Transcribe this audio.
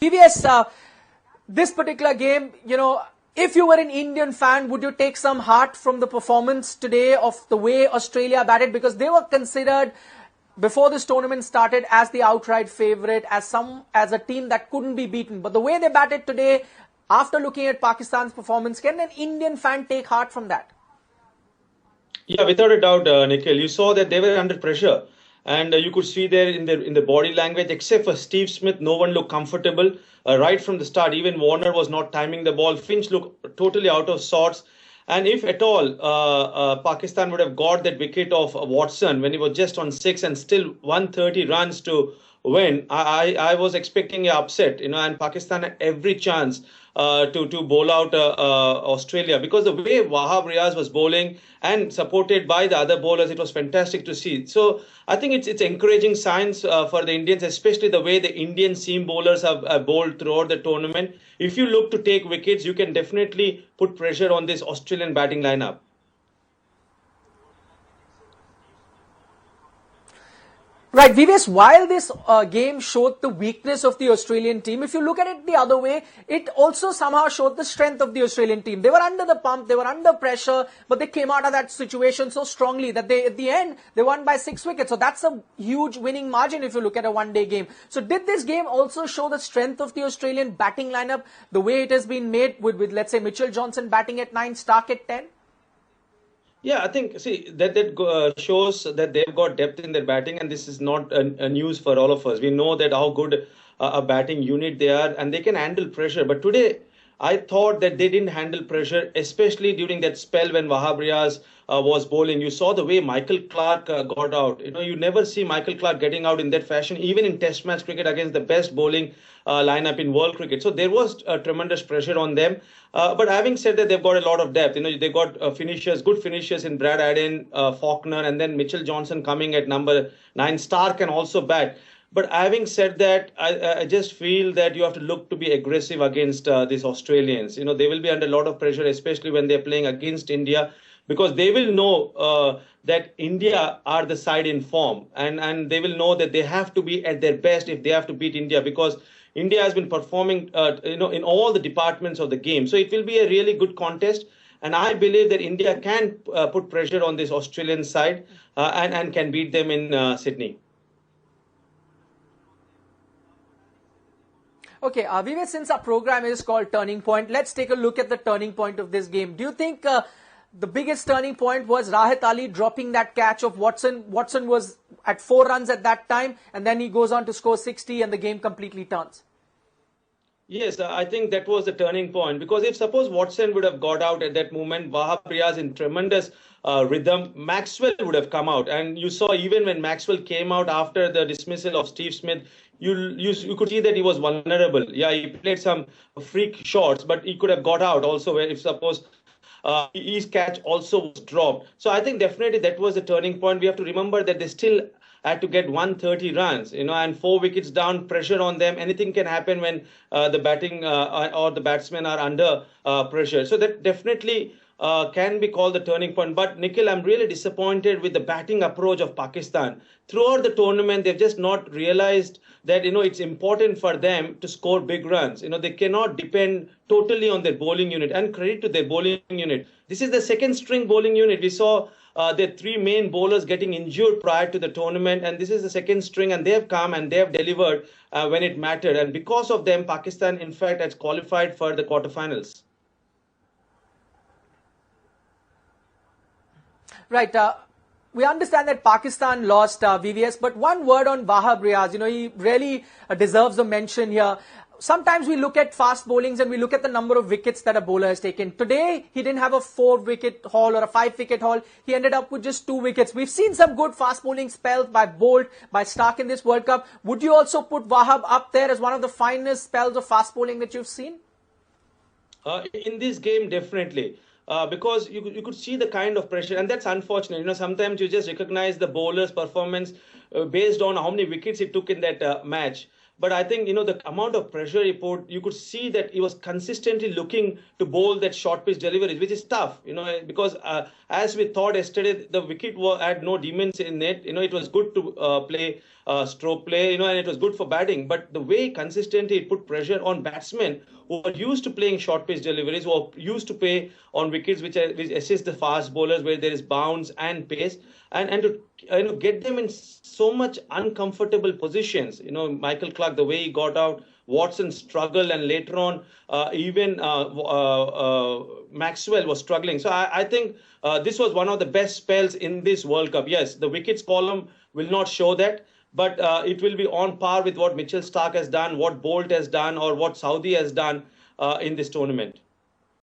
VVS, this particular game, if you were an Indian fan, would you take some heart from the performance today of the way Australia batted? Because they were considered, before this tournament started, as the outright favourite, as a team that couldn't be beaten. But the way they batted today, after looking at Pakistan's performance, can an Indian fan take heart from that? Yeah, without a doubt, Nikhil. You saw that they were under pressure. And you could see there in the body language, except for Steve Smith, no one looked comfortable right from the start. Even Warner was not timing the ball. Finch looked totally out of sorts. And if at all, Pakistan would have got that wicket of Watson when he was just on 6 and still 130 runs to win, I was expecting an upset, and Pakistan had every chance to bowl out Australia, because the way Wahab Riaz was bowling and supported by the other bowlers, it was fantastic to see. So I think it's encouraging signs for the Indians, especially the way the Indian seam bowlers have bowled throughout the tournament. If you look to take wickets, you can definitely put pressure on this Australian batting lineup. Right, VVS, while this game showed the weakness of the Australian team, if you look at it the other way, it also somehow showed the strength of the Australian team. They were under the pump, they were under pressure, but they came out of that situation so strongly that at the end, they won by 6 wickets. So that's a huge winning margin if you look at a one-day game. So did this game also show the strength of the Australian batting lineup, the way it has been made with let's say, Mitchell Johnson batting at 9, Stark at 10? Yeah, I think, see, that shows that they've got depth in their batting, and this is not a news for all of us. We know that how good a batting unit they are, and they can handle pressure. But today, I thought that they didn't handle pressure, especially during that spell when Wahab Riaz was bowling. You saw the way Michael Clark got out. You never see Michael Clark getting out in that fashion, even in Test match cricket against the best bowling lineup in world cricket. So there was tremendous pressure on them. But having said that, they've got a lot of depth. They've got finishers, good finishers in Brad Aden, Faulkner, and then Mitchell Johnson coming at number 9. Stark can also bat. But having said that, I just feel that you have to look to be aggressive against these Australians. They will be under a lot of pressure, especially when they're playing against India, because they will know that India are the side in form, and they will know that they have to be at their best if they have to beat India, because India has been performing, in all the departments of the game. So it will be a really good contest. And I believe that India can put pressure on this Australian side and can beat them in Sydney. Okay, VVS, since our program is called Turning Point, let's take a look at the turning point of this game. Do you think the biggest turning point was Rahat Ali dropping that catch of Watson? Watson was at 4 runs at that time, and then he goes on to score 60 and the game completely turns. Yes, I think that was the turning point, because if suppose Watson would have got out at that moment, Wahab Riaz in tremendous rhythm, Maxwell would have come out. And you saw even when Maxwell came out after the dismissal of Steve Smith, you could see that he was vulnerable. Yeah, he played some freak shots, but he could have got out also if suppose his catch also was dropped. So I think definitely that was the turning point. We have to remember that they still had to get 130 runs, and 4 wickets down, pressure on them. Anything can happen when the batting or the batsmen are under pressure. So that definitely can be called the turning point. But Nikhil, I'm really disappointed with the batting approach of Pakistan. Throughout the tournament, they've just not realized that, it's important for them to score big runs. They cannot depend totally on their bowling unit, and credit to their bowling unit. This is the second string bowling unit. We saw their 3 main bowlers getting injured prior to the tournament, and this is the second string, and they have come and they have delivered when it mattered. And because of them, Pakistan, in fact, has qualified for the quarterfinals. Right. We understand that Pakistan lost VVS, but one word on Wahab Riaz. He really deserves a mention here. Sometimes we look at fast bowlings and we look at the number of wickets that a bowler has taken. Today, he didn't have a 4-wicket haul or a 5-wicket haul. He ended up with just 2 wickets. We've seen some good fast bowling spells by Bolt, by Stark in this World Cup. Would you also put Wahab up there as one of the finest spells of fast bowling that you've seen? In this game, definitely. Because you could see the kind of pressure, and that's unfortunate. Sometimes you just recognize the bowler's performance based on how many wickets he took in that match. But I think, the amount of pressure he put, you could see that he was consistently looking to bowl that short pitch deliveries, which is tough, because as we thought yesterday, the wicket had no demons in it. It was good to play stroke play, and it was good for batting. But the way consistently it put pressure on batsmen who are used to playing short pitch deliveries, who are used to play on wickets which assist the fast bowlers where there is bounce and pace, and to get them in so much uncomfortable positions. Michael Clark, the way he got out, Watson struggled, and later on, even Maxwell was struggling. So I think this was one of the best spells in this World Cup. Yes, the wickets column will not show that, but it will be on par with what Mitchell Stark has done, what Bolt has done, or what Saudi has done in this tournament.